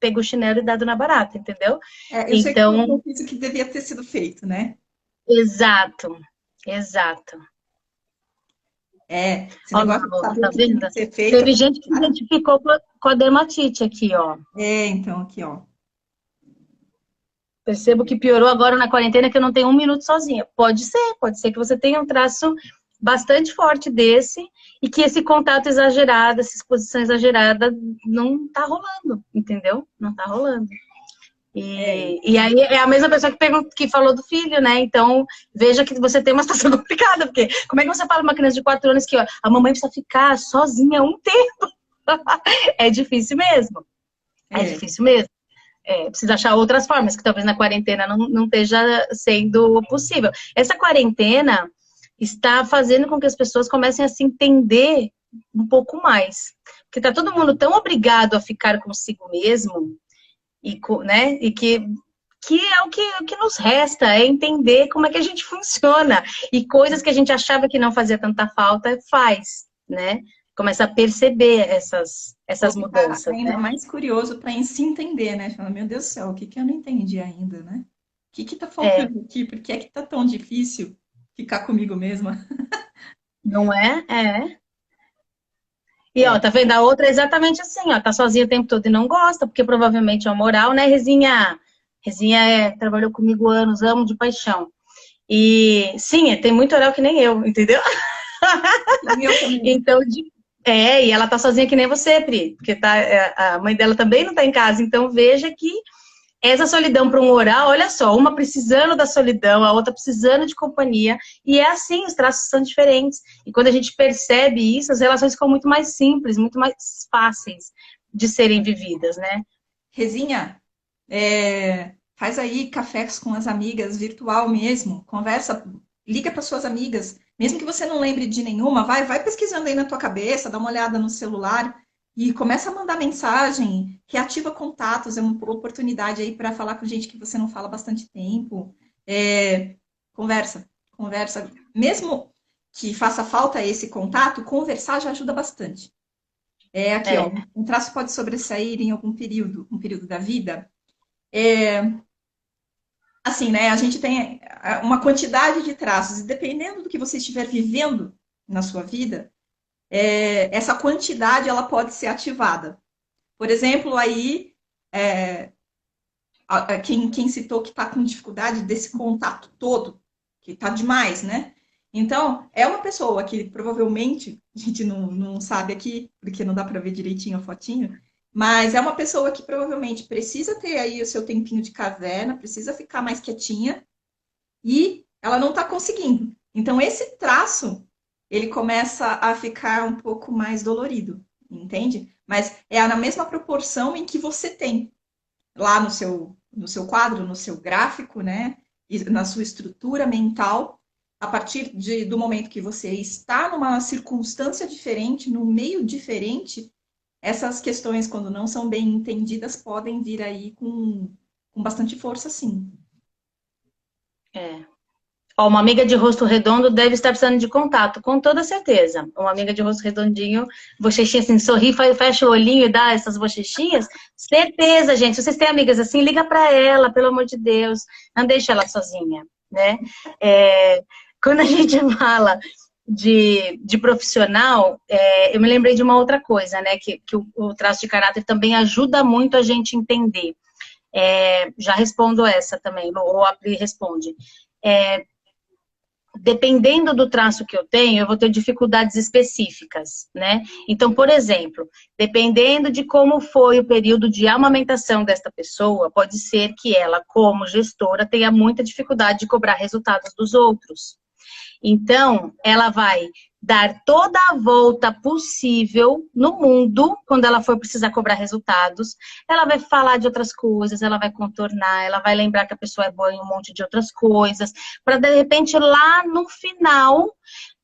pego o chinelo e dado na barata, entendeu? Eu sei que eu Então, não fiz o que devia ter sido feito, né? exato, exato. Esse Ó, negócio de Marlo, saber o tá que tem vendo? que ser feito. Teve gente que se identificou com a dermatite aqui, ó. Então, aqui, ó. Percebo que piorou agora na quarentena, que eu não tenho um minuto sozinha. Pode ser que você tenha um traço bastante forte desse e que esse contato exagerado, essa exposição exagerada não tá rolando, entendeu? Não tá rolando. E aí é a mesma pessoa que falou do filho, né? Então, veja que você tem uma situação complicada, porque como é que você fala pra uma criança de 4 anos que ó, a mamãe precisa ficar sozinha um tempo? É difícil mesmo. É É, difícil mesmo. Precisa achar outras formas, que talvez na quarentena não esteja sendo possível. Essa quarentena está fazendo com que as pessoas comecem a se entender um pouco mais. Porque está todo mundo tão obrigado a ficar consigo mesmo, né? E que é o que nos resta, é entender como é que a gente funciona. E coisas que a gente achava que não fazia tanta falta, faz, né? Começa a perceber ou essas ficar mudanças, ainda né? mais curioso para se entender, né? Fala, meu Deus do céu, o que que eu não entendi ainda, né? O que que tá É, faltando aqui? Por que é que tá tão difícil ficar comigo mesma? não é? É. E ó, É, tá vendo? A outra é exatamente assim, ó, tá sozinha o tempo todo e não gosta, porque provavelmente é o moral, né, Rezinha? Rezinha trabalhou comigo anos, amo de paixão. E sim, tem muito oral que nem eu, entendeu? eu também. Então, e ela tá sozinha que nem você, Pri, porque tá, a mãe dela também não tá em casa, então veja que essa solidão para um oral, olha só, uma precisando da solidão, a outra precisando de companhia, e é assim, os traços são diferentes. E quando a gente percebe isso, as relações ficam muito mais simples, muito mais fáceis de serem vividas, né? Rezinha, faz aí cafés com as amigas, virtual mesmo, conversa, liga para suas amigas, mesmo que você não lembre de nenhuma, vai pesquisando aí na tua cabeça, dá uma olhada no celular e começa a mandar mensagem, reativa contatos, é uma oportunidade aí para falar com gente que você não fala há bastante tempo. Conversa, conversa. Mesmo que faça falta esse contato, conversar já ajuda bastante. Aqui, ó, É, um traço pode sobressair em algum período, um período da vida. É, assim, né? A gente tem uma quantidade de traços, e dependendo do que você estiver vivendo na sua vida, essa quantidade ela pode ser ativada. Por exemplo, aí, é, quem citou que está com dificuldade desse contato todo, que está demais, né? Então, é uma pessoa que provavelmente, a gente não sabe aqui, porque não dá para ver direitinho a fotinho, mas é uma pessoa que provavelmente precisa ter aí o seu tempinho de caverna, precisa ficar mais quietinha, e ela não está conseguindo. Então, esse traço, ele começa a ficar um pouco mais dolorido, entende? Mas é na mesma proporção em que você tem lá no seu quadro, no seu gráfico, né? E na sua estrutura mental, a partir do momento que você está numa circunstância diferente, num meio diferente, essas questões, quando não são bem entendidas, podem vir aí com bastante força, sim. é. Ó, uma amiga de rosto redondo deve estar precisando de contato, com toda certeza. Uma amiga de rosto redondinho, bochechinha assim, sorri, fecha o olhinho e dá essas bochechinhas. Certeza, gente. Se vocês têm amigas assim, liga pra ela, pelo amor de Deus. Não deixa ela sozinha, né? Quando a gente fala de profissional, eu me lembrei de uma outra coisa, né? Que o traço de caráter também ajuda muito a gente entender. Já respondo essa também, ou a Pri responde. Dependendo do traço que eu tenho, eu vou ter dificuldades específicas, né? Então, por exemplo, dependendo de como foi o período de amamentação desta pessoa, pode ser que ela, como gestora, tenha muita dificuldade de cobrar resultados dos outros. Então, ela vai dar toda a volta possível no mundo, quando ela for precisar cobrar resultados. Ela vai falar de outras coisas, ela vai contornar, ela vai lembrar que a pessoa é boa em um monte de outras coisas, para de repente lá no final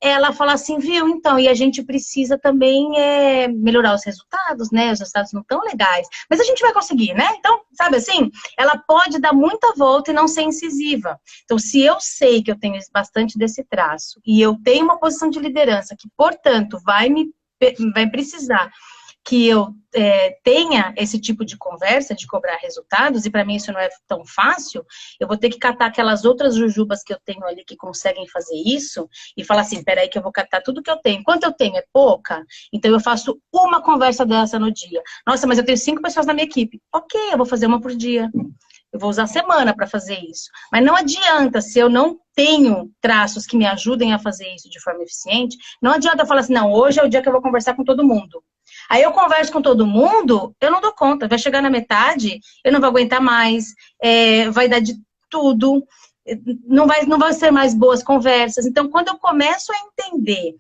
ela falar assim, viu, então, e a gente precisa também melhorar os resultados, né? Os resultados não tão legais, mas a gente vai conseguir, né? Então, sabe assim, ela pode dar muita volta e não ser incisiva. Então, se eu sei que eu tenho bastante desse traço e eu tenho uma posição de liderança que, portanto, vai precisar que eu tenha esse tipo de conversa, de cobrar resultados, e para mim isso não é tão fácil, eu vou ter que catar aquelas outras jujubas que eu tenho ali que conseguem fazer isso, e falar assim, peraí que eu vou catar tudo que eu tenho. Quanto eu tenho? É pouca? Então eu faço uma conversa dessa no dia. Nossa, mas eu tenho 5 pessoas na minha equipe. Ok, eu vou fazer uma por dia. Eu vou usar a semana para fazer isso. Mas não adianta, se eu não tenho traços que me ajudem a fazer isso de forma eficiente, não adianta eu falar assim, não, hoje é o dia que eu vou conversar com todo mundo. Aí eu converso com todo mundo, eu não dou conta. Vai chegar na metade, eu não vou aguentar mais, vai dar de tudo, não vai ser mais boas conversas. Então, quando eu começo a entender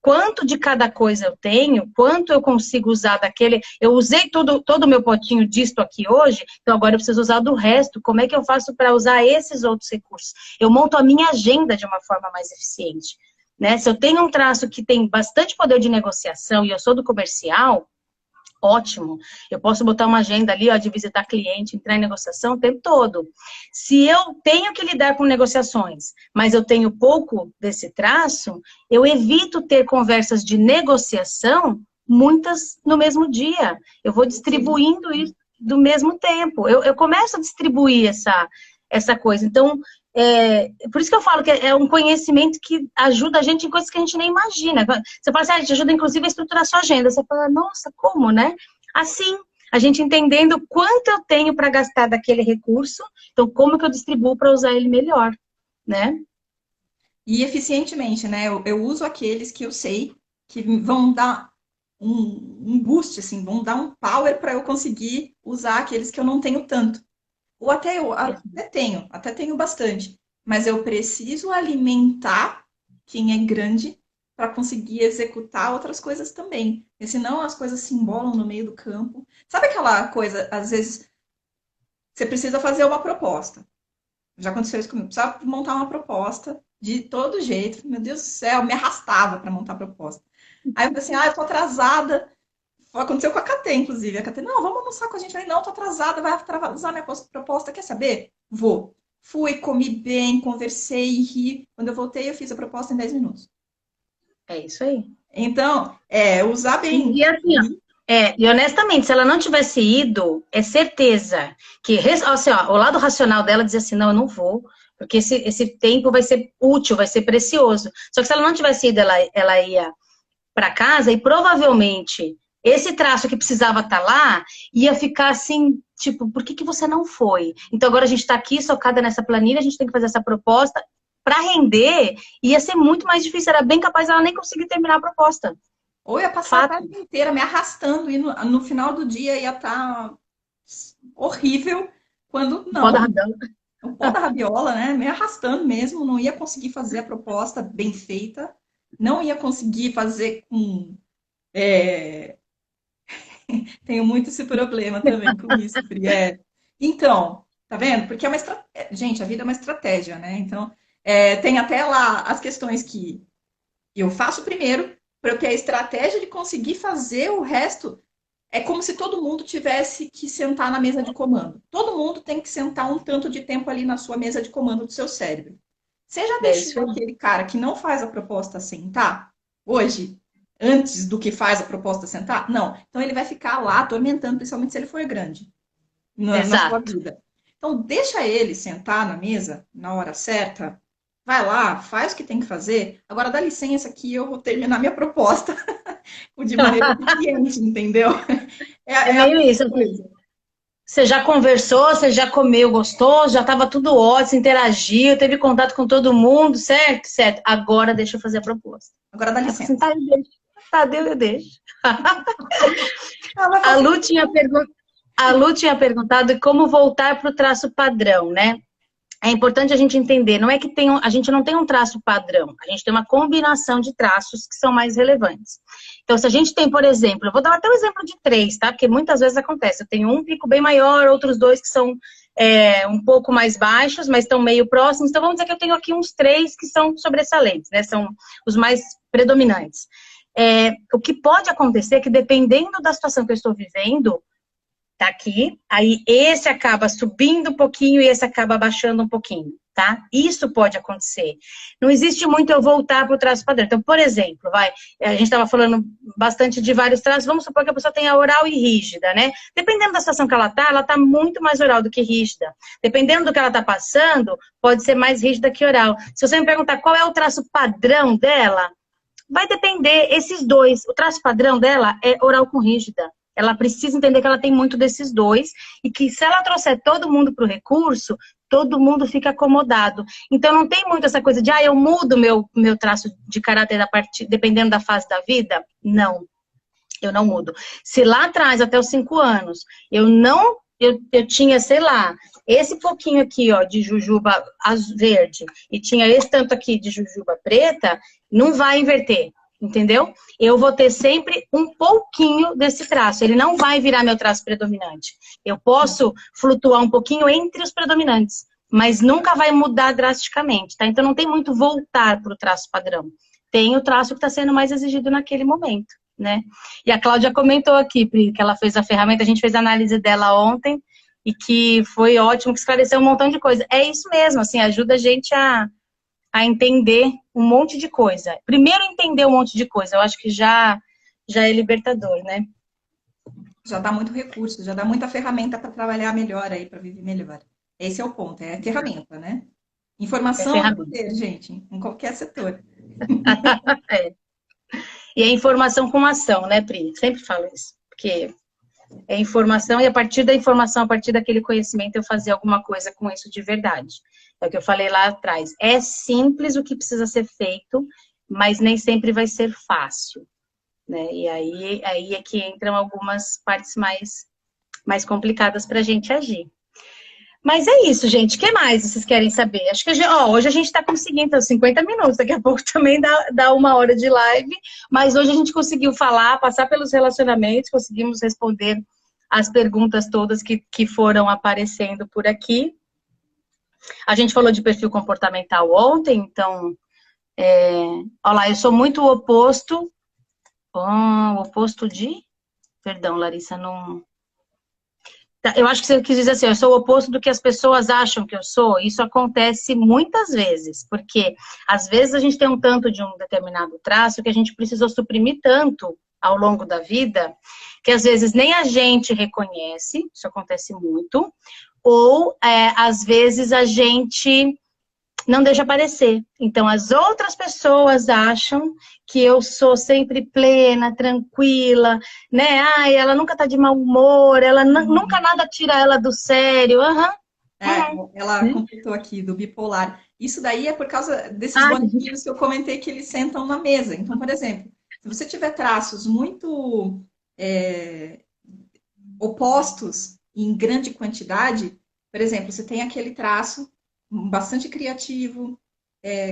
quanto de cada coisa eu tenho, quanto eu consigo usar daquele. Eu usei todo o meu potinho disto aqui hoje, então agora eu preciso usar do resto. Como é que eu faço para usar esses outros recursos? Eu monto a minha agenda de uma forma mais eficiente. Né? Se eu tenho um traço que tem bastante poder de negociação e eu sou do comercial, ótimo. Eu posso botar uma agenda ali, ó, de visitar cliente, entrar em negociação o tempo todo. Se eu tenho que lidar com negociações, mas eu tenho pouco desse traço, eu evito ter conversas de negociação, muitas no mesmo dia. Eu vou distribuindo isso do mesmo tempo. Eu começo a distribuir essa coisa. Então, por isso que eu falo que é um conhecimento que ajuda a gente em coisas que a gente nem imagina. Você fala assim, te ajuda inclusive a estruturar a sua agenda. Você fala, nossa, como, né? Assim, a gente entendendo quanto eu tenho para gastar daquele recurso, então como que eu distribuo para usar ele melhor, né? E eficientemente, né? Eu uso aqueles que eu sei que vão dar um boost, assim, vão dar um power para eu conseguir usar aqueles que eu não tenho tanto. Ou até eu até tenho bastante, mas eu preciso alimentar quem é grande para conseguir executar outras coisas também. Porque senão as coisas se embolam no meio do campo. Sabe aquela coisa, às vezes, você precisa fazer uma proposta. Já aconteceu isso comigo. Precisava montar uma proposta de todo jeito. Meu Deus do céu, me arrastava para montar a proposta. Aí eu falei assim, eu tô atrasada. Aconteceu com a KT, inclusive. A KT, não, vamos almoçar com a gente. Eu falei, não, tô atrasada, vai atrasar minha proposta. Quer saber? Vou. Fui, comi bem, conversei, ri. Quando eu voltei, eu fiz a proposta em 10 minutos. É isso aí. Então, usar bem. E assim, ó, e honestamente, se ela não tivesse ido, é certeza que, assim, ó, o lado racional dela dizia assim, não, eu não vou, porque esse tempo vai ser útil, vai ser precioso. Só que se ela não tivesse ido, ela ia para casa e provavelmente esse traço que precisava estar lá ia ficar assim, tipo, por que que você não foi? Então agora a gente está aqui socada nessa planilha, a gente tem que fazer essa proposta. Para render, ia ser muito mais difícil, era bem capaz ela nem conseguir terminar a proposta. Ou ia passar a Fato. tarde inteira me arrastando e no final do dia ia estar horrível. Quando Pó da não, rabiola. o pó da rabiola, né? Me arrastando mesmo, não ia conseguir fazer a proposta bem feita, não ia conseguir fazer com. é, Tenho muito esse problema também com isso, Pri. Então, tá vendo? Porque é uma estratégia. Gente, a vida é uma estratégia, né? Então, tem até lá as questões que eu faço primeiro, porque a estratégia de conseguir fazer o resto é como se todo mundo tivesse que sentar na mesa de comando. Todo mundo tem que sentar um tanto de tempo ali na sua mesa de comando do seu cérebro. Você já É isso deixou aí. aquele cara que não faz a proposta sentar hoje, antes do que faz a proposta sentar? Não. Então ele vai ficar lá atormentando, principalmente se ele for grande na sua Exato. vida. Então deixa ele sentar na mesa na hora certa. Vai lá, faz o que tem que fazer. Agora dá licença que eu vou terminar minha proposta de maneira eficiente, entendeu? É É a meio mesma isso. coisa. Você já conversou, você já comeu gostoso, já estava tudo ótimo, você interagiu, teve contato com todo mundo, certo? Certo. Agora deixa eu fazer a proposta. Agora dá Aí eu falei assim, licença. tá, eu deixo. Tá, deu, eu deixo. Ela vai A Lu facilitar. tinha, a Lu tinha perguntado como voltar para o traço padrão, né? É importante a gente entender, não é que tem a gente não tem um traço padrão, a gente tem uma combinação de traços que são mais relevantes. Então, se a gente tem, por exemplo, eu vou dar até um exemplo de três, tá? Porque muitas vezes acontece, eu tenho um pico bem maior, outros dois que são um pouco mais baixos, mas estão meio próximos. Então, vamos dizer que eu tenho aqui uns três que são sobressalentes, né? São os mais predominantes. O que pode acontecer é que, dependendo da situação que eu estou vivendo, tá aqui, aí esse acaba subindo um pouquinho e esse acaba baixando um pouquinho, tá? Isso pode acontecer. Não existe muito eu voltar para o traço padrão. Então, por exemplo, a gente estava falando bastante de vários traços, vamos supor que a pessoa tenha oral e rígida, né? Dependendo da situação que ela tá muito mais oral do que rígida. Dependendo do que ela tá passando, pode ser mais rígida que oral. Se você me perguntar qual é o traço padrão dela, vai depender, esses dois. O traço padrão dela é oral com rígida. Ela precisa entender que ela tem muito desses dois e que se ela trouxer todo mundo para o recurso, todo mundo fica acomodado. Então não tem muito essa coisa de, eu mudo meu traço de caráter dependendo da fase da vida. Não, eu não mudo. Se lá atrás, até os 5 anos, eu tinha, sei lá, esse pouquinho aqui, ó, de jujuba verde e tinha esse tanto aqui de jujuba preta, não vai inverter, entendeu? Eu vou ter sempre um pouquinho desse traço, ele não vai virar meu traço predominante. Eu posso flutuar um pouquinho entre os predominantes, mas nunca vai mudar drasticamente, tá? Então não tem muito voltar para o traço padrão. Tem o traço que está sendo mais exigido naquele momento, né? E a Cláudia comentou aqui, Pri, que ela fez a ferramenta, a gente fez a análise dela ontem, e que foi ótimo, que esclareceu um montão de coisa. É isso mesmo, assim, ajuda a gente a entender um monte de coisa. Primeiro entender um monte de coisa, eu acho que já é libertador, né? Já dá muito recurso, já dá muita ferramenta para trabalhar melhor aí, para viver melhor. Esse é o ponto, é ferramenta, né? É Informação é ferramenta. poder, gente, em qualquer setor. É. E é informação com ação, né, Pri? Sempre falo isso, porque é informação e a partir da informação, a partir daquele conhecimento, eu fazer alguma coisa com isso de verdade. É o que eu falei lá atrás. É simples o que precisa ser feito, mas nem sempre vai ser fácil, né? E aí é que entram algumas partes mais complicadas para a gente agir. Mas é isso, gente. O que mais vocês querem saber? Acho que hoje a gente está conseguindo 50 minutos, daqui a pouco também dá 1 hora de live, mas hoje a gente conseguiu falar, passar pelos relacionamentos, conseguimos responder as perguntas todas que foram aparecendo por aqui. A gente falou de perfil comportamental ontem, então, olha lá, eu sou muito o oposto. O oposto de. Perdão, Larissa, não. Eu acho que você quis dizer assim, eu sou o oposto do que as pessoas acham que eu sou. Isso acontece muitas vezes, porque às vezes a gente tem um tanto de um determinado traço que a gente precisou suprimir tanto ao longo da vida, que às vezes nem a gente reconhece, isso acontece muito, ou às vezes a gente não deixa aparecer. Então, as outras pessoas acham que eu sou sempre plena, tranquila, né? Ai, ela nunca tá de mau humor, ela nunca nada tira ela do sério. Aham. É, ela Né? completou aqui do bipolar. Isso daí é por causa desses Ah, bonequinhos que eu comentei que eles sentam na mesa. Então, por exemplo, se você tiver traços muito é, opostos em grande quantidade, por exemplo, você tem aquele traço bastante criativo,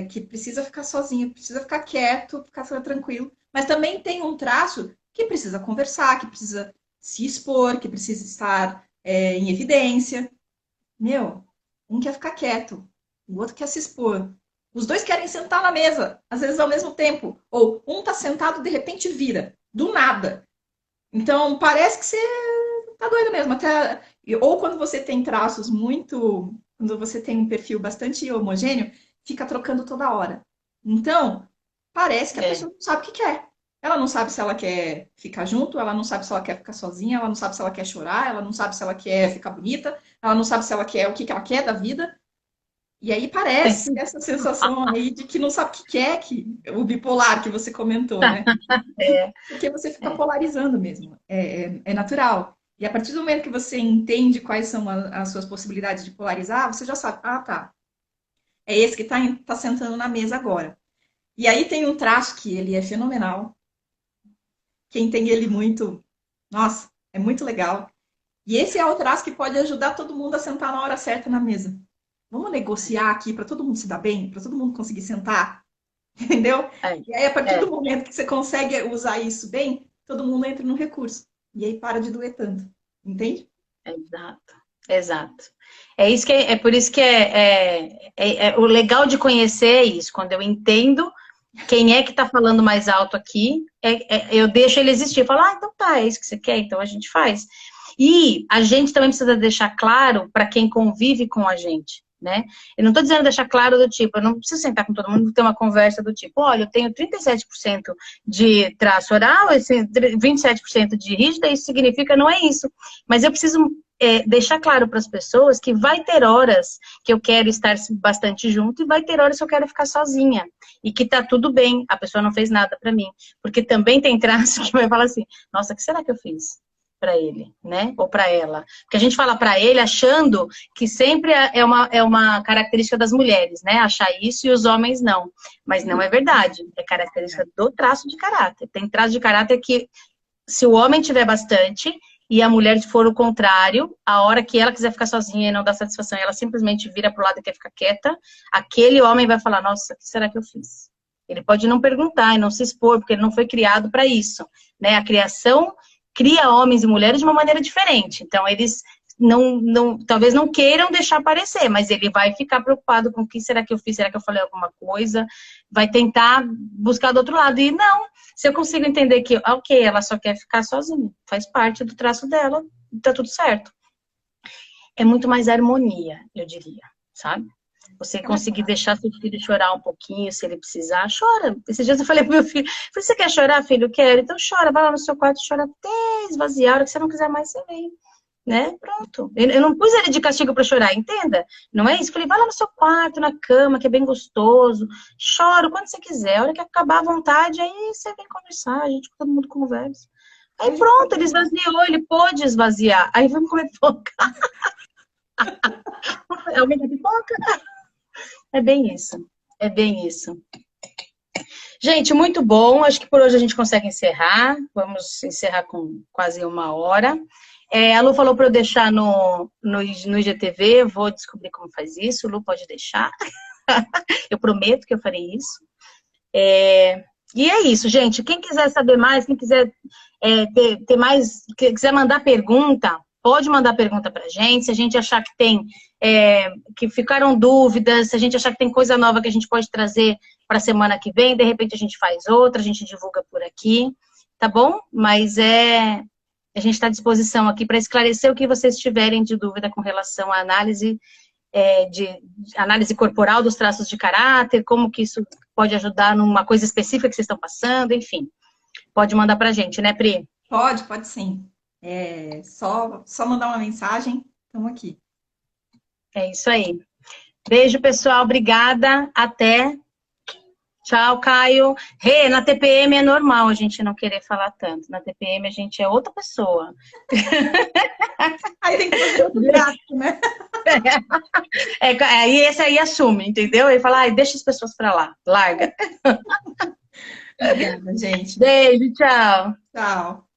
que precisa ficar sozinho, precisa ficar quieto, ficar tranquilo, mas também tem um traço que precisa conversar, que precisa se expor, que precisa estar em evidência. Meu, um quer ficar quieto, o outro quer se expor. Os dois querem sentar na mesa, às vezes ao mesmo tempo. Ou um tá sentado, de repente vira, do nada. Então, parece que você tá doido mesmo. Ou quando você tem traços muito. Quando você tem um perfil bastante homogêneo, fica trocando toda hora. Então, parece que a pessoa não sabe o que quer. Ela não sabe se ela quer ficar junto, ela não sabe se ela quer ficar sozinha, ela não sabe se ela quer chorar, ela não sabe se ela quer ficar bonita, ela não sabe se ela quer o que ela quer da vida. E aí parece essa sensação aí de que não sabe o que quer, que o bipolar que você comentou, né? É, Porque você fica é, polarizando mesmo. É natural. E a partir do momento que você entende quais são as suas possibilidades de polarizar, você já sabe, ah, tá, é esse que tá sentando na mesa agora. E aí tem um traço que ele é fenomenal. Quem tem ele muito, nossa, é muito legal. E esse é o traço que pode ajudar todo mundo a sentar na hora certa na mesa. Vamos negociar aqui para todo mundo se dar bem, para todo mundo conseguir sentar, entendeu? é, E aí, a partir do é, momento que você consegue usar isso bem, todo mundo entra no recurso. E aí para de doer tanto. Entende? exato, exato. É isso que é por isso que o legal de conhecer é isso, quando eu entendo quem é que está falando mais alto aqui, eu deixo ele existir. Eu falo, ah, então tá, é isso que você quer, então a gente faz. E a gente também precisa deixar claro para quem convive com a gente, né? Eu não estou dizendo deixar claro do tipo, eu não preciso sentar com todo mundo e ter uma conversa do tipo, olha, eu tenho 37% de traço oral, esse 27% de rígida, isso significa, não é isso. Mas eu preciso deixar claro para as pessoas que vai ter horas que eu quero estar bastante junto e vai ter horas que eu quero ficar sozinha. E que tá tudo bem, a pessoa não fez nada para mim. Porque também tem traço que vai falar assim, nossa, o que será que eu fiz para ele, né? Ou para ela. Porque a gente fala para ele achando que sempre é uma característica das mulheres, né? Achar isso e os homens não. Mas não é verdade. É característica do traço de caráter. Tem traço de caráter que, se o homem tiver bastante e a mulher for o contrário, a hora que ela quiser ficar sozinha e não dá satisfação, ela simplesmente vira pro lado e quer ficar quieta, aquele homem vai falar, nossa, o que será que eu fiz? Ele pode não perguntar e não se expor, porque ele não foi criado para isso, né? A criação cria homens e mulheres de uma maneira diferente. Então, eles talvez não queiram deixar aparecer, mas ele vai ficar preocupado com o que será que eu fiz, será que eu falei alguma coisa, vai tentar buscar do outro lado. E não, se eu consigo entender que, ok, ela só quer ficar sozinha, faz parte do traço dela, tá tudo certo. É muito mais harmonia, eu diria, sabe? Você conseguir deixar seu filho chorar um pouquinho, se ele precisar, chora. Esses dias eu falei pro meu filho, você quer chorar, filho? Quero. Então chora, vai lá no seu quarto e chora até esvaziar. A hora que você não quiser mais, você vem. Né? Pronto. Eu não pus ele de castigo para chorar, entenda? Não é isso. Falei, vai lá no seu quarto, na cama, que é bem gostoso. Chora quando você quiser. A hora que acabar a vontade, aí você vem conversar, a gente, todo mundo conversa. Aí pronto, ele esvaziou, ele pôde esvaziar. Aí vamos comer pipoca. Alguém quer pipoca? É bem isso. É bem isso. Gente, muito bom. Acho que por hoje a gente consegue encerrar. Vamos encerrar com quase 1 hora. A Lu falou para eu deixar no IGTV. Eu vou descobrir como faz isso. Lu, pode deixar. Eu prometo que eu farei isso. E é isso, gente. Quem quiser saber mais, quem quiser ter mais, quiser mandar pergunta, pode mandar pergunta pra gente. Se a gente achar que tem, que ficaram dúvidas, se a gente achar que tem coisa nova que a gente pode trazer para a semana que vem, de repente a gente faz outra, a gente divulga por aqui, tá bom? Mas a gente está à disposição aqui para esclarecer o que vocês tiverem de dúvida com relação à análise de análise corporal dos traços de caráter, como que isso pode ajudar numa coisa específica que vocês estão passando, enfim. Pode mandar pra gente, né, Pri? Pode sim. Só mandar uma mensagem, estamos aqui. É isso aí. Beijo, pessoal. Obrigada. Até. Tchau, Caio. Na TPM é normal a gente não querer falar tanto. Na TPM a gente é outra pessoa. Aí tem que fazer outro gasto, né? Aí esse aí assume, entendeu? Ele fala, deixa as pessoas pra lá. Larga. Obrigada, gente. Beijo, tchau. Tchau.